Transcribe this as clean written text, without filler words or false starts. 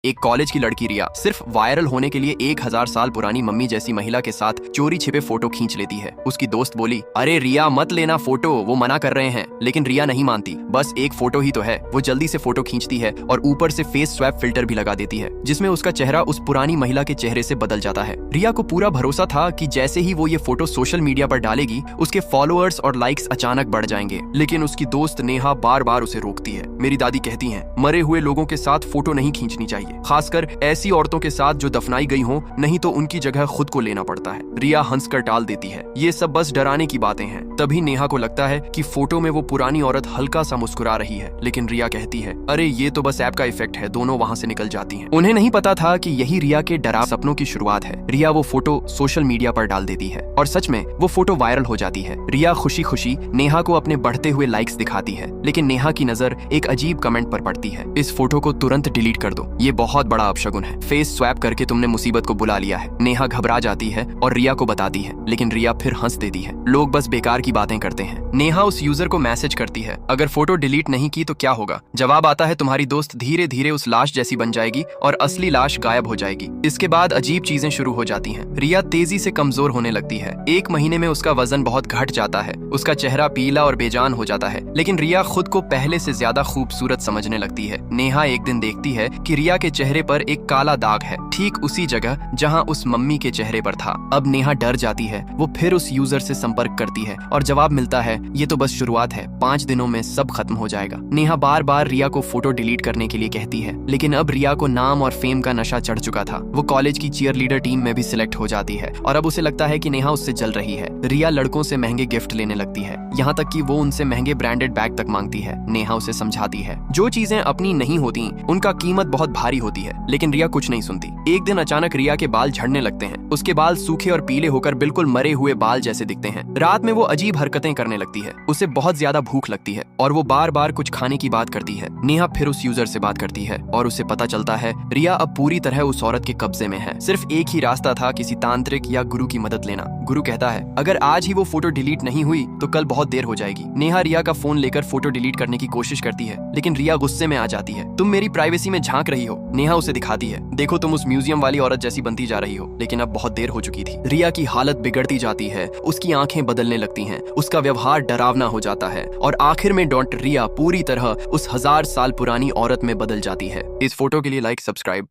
एक कॉलेज की लड़की रिया सिर्फ वायरल होने के लिए 1000 साल पुरानी मम्मी जैसी महिला के साथ चोरी छिपे फोटो खींच लेती है। उसकी दोस्त बोली, अरे रिया मत लेना फोटो, वो मना कर रहे हैं। लेकिन रिया नहीं मानती, बस एक फोटो ही तो है। वो जल्दी से फोटो खींचती है और ऊपर से फेस स्वैप फिल्टर भी लगा देती है, जिसमें उसका चेहरा उस पुरानी महिला के चेहरे से बदल जाता है। रिया को पूरा भरोसा था कि जैसे ही वो ये फोटो सोशल मीडिया पर डालेगी, उसके फॉलोअर्स और लाइक्स अचानक बढ़ जाएंगे। लेकिन उसकी दोस्त नेहा बार बार उसे रोकती है। मेरी दादी कहती है, मरे हुए लोगों के साथ फोटो नहीं खींचनी चाहिए, खासकर ऐसी औरतों के साथ जो दफनाई गई हो, नहीं तो उनकी जगह खुद को लेना पड़ता है। रिया हंसकर टाल देती है, ये सब बस डराने की बातें हैं। तभी नेहा को लगता है कि फोटो में वो पुरानी औरत हल्का सा मुस्कुरा रही है, लेकिन रिया कहती है, अरे ये तो बस ऐप का इफेक्ट है। दोनों वहाँ से निकल जाती हैं। उन्हें नहीं पता था कि यही रिया के डरावने सपनों की शुरुआत है। रिया वो फोटो सोशल मीडिया पर डाल देती है और सच में वो फोटो वायरल हो जाती है। रिया खुशी खुशी नेहा को अपने बढ़ते हुए लाइक्स दिखाती है, लेकिन नेहा की नजर एक अजीब कमेंट पर पड़ती है, इस फोटो को तुरंत डिलीट कर दो, ये बहुत बड़ा अपशगुन है। फेस स्वैप करके तुमने मुसीबत को बुला लिया है। नेहा घबरा जाती है और रिया को बताती है, लेकिन रिया फिर हंस देती है। लोग बस बेकार की बातें करते हैं। नेहा उस यूजर को मैसेज करती है, अगर फोटो डिलीट नहीं की तो क्या होगा? जवाब आता है, तुम्हारी दोस्त धीरे धीरे उस लाश जैसी बन जाएगी और असली लाश गायब हो जाएगी। इसके बाद अजीब चीजें शुरू हो जाती हैं। रिया तेजी से कमजोर होने लगती है। 1 महीने में उसका वजन बहुत घट जाता है। उसका चेहरा पीला और बेजान हो जाता है। लेकिन रिया खुद को पहले से ज्यादा खूबसूरत समझने लगती है। नेहा एक दिन देखती है कि रिया के चेहरे पर एक काला दाग है, ठीक उसी जगह जहां उस मम्मी के चेहरे पर था। अब नेहा डर जाती है। वो फिर उस यूजर से संपर्क करती है और जवाब मिलता है, ये तो बस शुरुआत है, 5 दिनों में सब खत्म हो जाएगा। नेहा बार बार रिया को फोटो डिलीट करने के लिए कहती है, लेकिन अब रिया को नाम और फेम का नशा चढ़ चुका था। वो कॉलेज की चीयर लीडर टीम में भी सिलेक्ट हो जाती है और अब उसे लगता है कि नेहा उससे जल रही है। रिया लड़कों से महंगे गिफ्ट लेने लगती है, यहाँ तक कि वो उनसे महंगे ब्रांडेड बैग तक मांगती है। नेहा उसे समझाती है, जो चीजें अपनी नहीं होती उनका कीमत बहुत भारी होती है, लेकिन रिया कुछ नहीं सुनती। एक दिन अचानक रिया के बाल झड़ने लगते हैं। उसके बाल सूखे और पीले होकर बिल्कुल मरे हुए बाल जैसे दिखते हैं। रात में वो अजीब हरकतें करने लगती है। उसे बहुत ज्यादा भूख लगती है और वो बार बार कुछ खाने की बात करती है। नेहा फिर उस यूजर से बात करती है और उसे पता चलता है रिया अब पूरी तरह उस औरत के कब्जे में है। सिर्फ एक ही रास्ता था, किसी तांत्रिक या गुरु की मदद लेना। गुरु कहता है, अगर आज ही वो फोटो डिलीट नहीं हुई तो कल बहुत देर हो जाएगी। नेहा रिया का फोन लेकर फोटो डिलीट करने की कोशिश करती है, लेकिन रिया गुस्से में आ जाती है। तुम मेरी प्राइवेसी में झांक रही हो। नेहा उसे दिखाती है, देखो तुम उस म्यूजियम वाली औरत जैसी बनती जा रही हो। लेकिन अब बहुत देर हो चुकी थी। रिया की हालत बिगड़ती जाती है। उसकी आंखें बदलने लगती हैं, उसका व्यवहार डरावना हो जाता है और आखिर में रिया पूरी तरह उस 1000 साल पुरानी औरत में बदल जाती है। इस फोटो के लिए लाइक, सब्सक्राइब